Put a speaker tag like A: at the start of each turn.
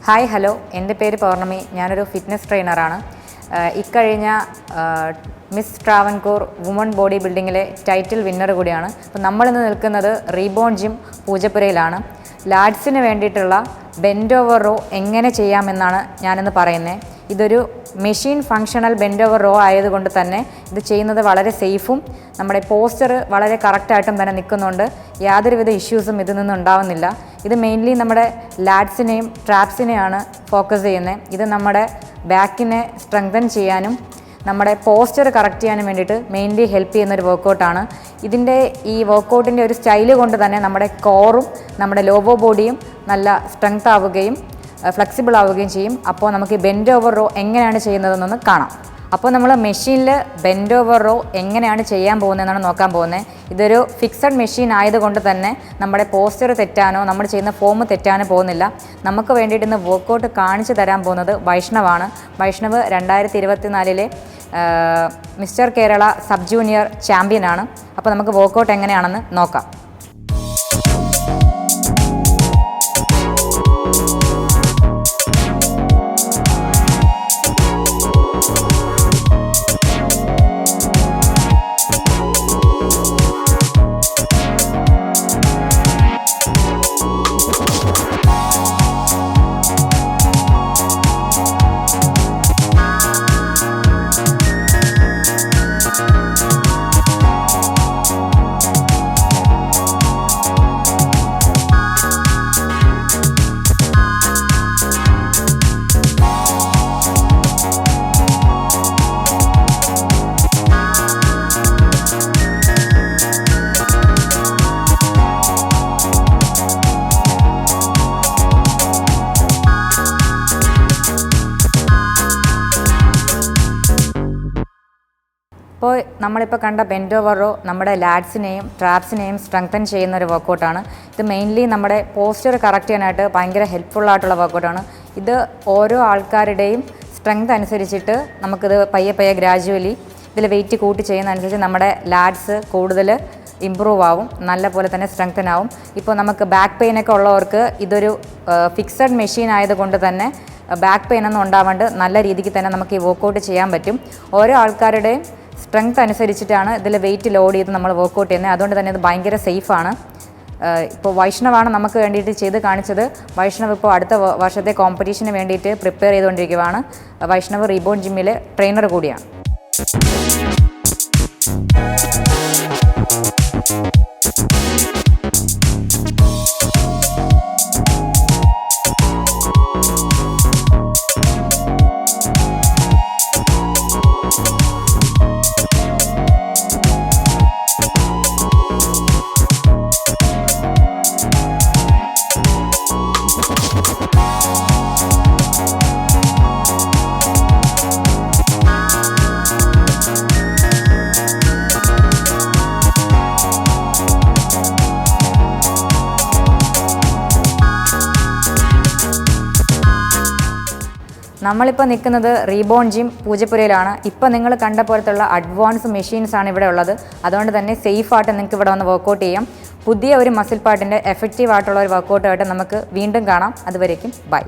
A: Hi hello, എൻ്റെ പേര് പൗർണമി. ഞാനൊരു ഫിറ്റ്നസ് ട്രെയിനറാണ്. ഇക്കഴിഞ്ഞ മിസ് ട്രാവൻകൂർ വുമൺ ബോഡി ബിൽഡിങ്ങിലെ ടൈറ്റിൽ വിന്നർ കൂടിയാണ്. അപ്പോൾ നമ്മളിന്ന് നിൽക്കുന്നത് റീബോൺ ജിം പൂജപ്പുരയിലാണ്. ലാഡ്സിന് വേണ്ടിയിട്ടുള്ള ബെൻഡ് ഓവർ റോ എങ്ങനെ ചെയ്യാമെന്നാണ് ഞാനിന്ന് പറയുന്നത്. ഇതൊരു machine functional bend over row ആയതുകൊണ്ട് തന്നെ ഇത് ചെയ്യുന്നത് വളരെ സേഫും നമ്മുടെ പോസ്റ്റർ വളരെ കറക്റ്റായിട്ടും തന്നെ നിൽക്കുന്നുണ്ട്. യാതൊരുവിധ ഇഷ്യൂസും ഇതിൽ നിന്ന് ഉണ്ടാവുന്നില്ല. ഇത് മെയിൻലി നമ്മുടെ ലാഡ്സിനെയും ട്രാപ്സിനെയാണ് ഫോക്കസ് ചെയ്യുന്നത്. ഇത് നമ്മുടെ ബാക്കിനെ സ്ട്രെങ്തൻ ചെയ്യാനും നമ്മുടെ പോസ്റ്റർ കറക്റ്റ് ചെയ്യാനും വേണ്ടിയിട്ട് മെയിൻലി ഹെൽപ്പ് ചെയ്യുന്നൊരു വർക്കൗട്ടാണ്. ഈ വർക്കൗട്ടിൻ്റെ ഒരു സ്റ്റൈല് കൊണ്ട് തന്നെ നമ്മുടെ കോറും നമ്മുടെ ലോവർ ബോഡിയും നല്ല സ്ട്രെങ്ത് ആവുകയും ഫ്ലെക്സിബിൾ ആവുകയും ചെയ്യും. അപ്പോൾ നമുക്ക് ബെൻഡ് ഓവർ റോ എങ്ങനെയാണ് ചെയ്യുന്നതെന്നൊന്ന് കാണാം. അപ്പോൾ നമ്മൾ മെഷീനിൽ ബെൻഡ് ഓവർ റോ എങ്ങനെയാണ് ചെയ്യാൻ പോകുന്നതെന്നാണ് നോക്കാൻ പോകുന്നത്. ഇതൊരു ഫിക്സഡ് മെഷീൻ ആയതുകൊണ്ട് തന്നെ നമ്മുടെ പോസ്റ്റർ തെറ്റാനോ നമ്മൾ ചെയ്യുന്ന ഫോം തെറ്റാനോ പോകുന്നില്ല. നമുക്ക് വേണ്ടിയിട്ട് ഇന്ന് വർക്കൗട്ട് കാണിച്ചു തരാൻ പോകുന്നത് വൈഷ്ണവാണ്. Vaishnav 2024 mister Kerala sub junior ചാമ്പ്യനാണ്. അപ്പോൾ നമുക്ക് വർക്കൗട്ട് എങ്ങനെയാണെന്ന് നോക്കാം. അപ്പോൾ നമ്മളിപ്പോൾ കണ്ട ബെൻഡ് ഓവർ റോ നമ്മുടെ ലാഡ്സിനെയും ട്രാപ്സിനെയും സ്ട്രെങ്തൻ ചെയ്യുന്ന ഒരു വർക്കൗട്ടാണ്. ഇത് മെയിൻലി നമ്മുടെ പോസ്റ്റർ കറക്റ്റ് ചെയ്യാനായിട്ട് ഭയങ്കര ഹെൽപ്ഫുള്ളായിട്ടുള്ള വർക്കൗട്ടാണ്. ഇത് ഓരോ ആൾക്കാരുടെയും സ്ട്രെങ്ത് അനുസരിച്ചിട്ട് നമുക്കിത് പയ്യെ ഗ്രാജുവലി ഇതിൽ വെയിറ്റ് കൂട്ടി ചെയ്യുന്നതനുസരിച്ച് നമ്മുടെ ലാഡ്സ് കൂടുതൽ ഇമ്പ്രൂവ് ആവും, നല്ല പോലെ തന്നെ സ്ട്രെങ്തൻ ആവും. ഇപ്പോൾ നമുക്ക് ബാക്ക് പെയിനൊക്കെ ഉള്ളവർക്ക് ഇതൊരു ഫിക്സഡ് മെഷീൻ ആയതുകൊണ്ട് തന്നെ ബാക്ക് പെയിനൊന്നും ഉണ്ടാവാണ്ട് നല്ല രീതിക്ക് തന്നെ നമുക്ക് ഈ വർക്കൗട്ട് ചെയ്യാൻ പറ്റും. ഓരോ ആൾക്കാരുടെയും സ്ട്രെങ്ത് അനുസരിച്ചിട്ടാണ് ഇതിൽ വെയിറ്റ് ലോഡ് ചെയ്ത് നമ്മൾ വർക്കൗട്ട് ചെയ്യുന്നത്. അതുകൊണ്ട് തന്നെ ഇത് ഭയങ്കര സേഫാണ്. ഇപ്പോൾ വൈഷ്ണവാണ് നമുക്ക് വേണ്ടിയിട്ട് ചെയ്ത് കാണിച്ചത്. വൈഷ്ണവ് ഇപ്പോൾ അടുത്ത വർഷത്തെ കോമ്പറ്റീഷന് വേണ്ടിയിട്ട് പ്രിപ്പയർ ചെയ്തുകൊണ്ടിരിക്കുകയാണ്. വൈഷ്ണവ് റീബോൺ ജിമ്മിലെ ട്രെയിനർ കൂടിയാണ്. നമ്മളിപ്പോൾ നിൽക്കുന്നത് റീബോൺ ജിം പൂജപ്പുരയിലാണ്. ഇപ്പോൾ നിങ്ങൾ കണ്ട പോലത്തുള്ള അഡ്വാൻസ് മെഷീൻസാണ് ഇവിടെ ഉള്ളത്. അതുകൊണ്ട് തന്നെ സേഫായിട്ട് നിങ്ങൾക്ക് ഇവിടെ വന്ന് വർക്കൗട്ട് ചെയ്യാം. പുതിയ ഒരു മസിൽ പാർട്ടിൻ്റെ എഫക്റ്റീവ് ആയിട്ടുള്ള ഒരു വർക്കൗട്ടായിട്ട് നമുക്ക് വീണ്ടും കാണാം. അതുവരേക്കും ബൈ.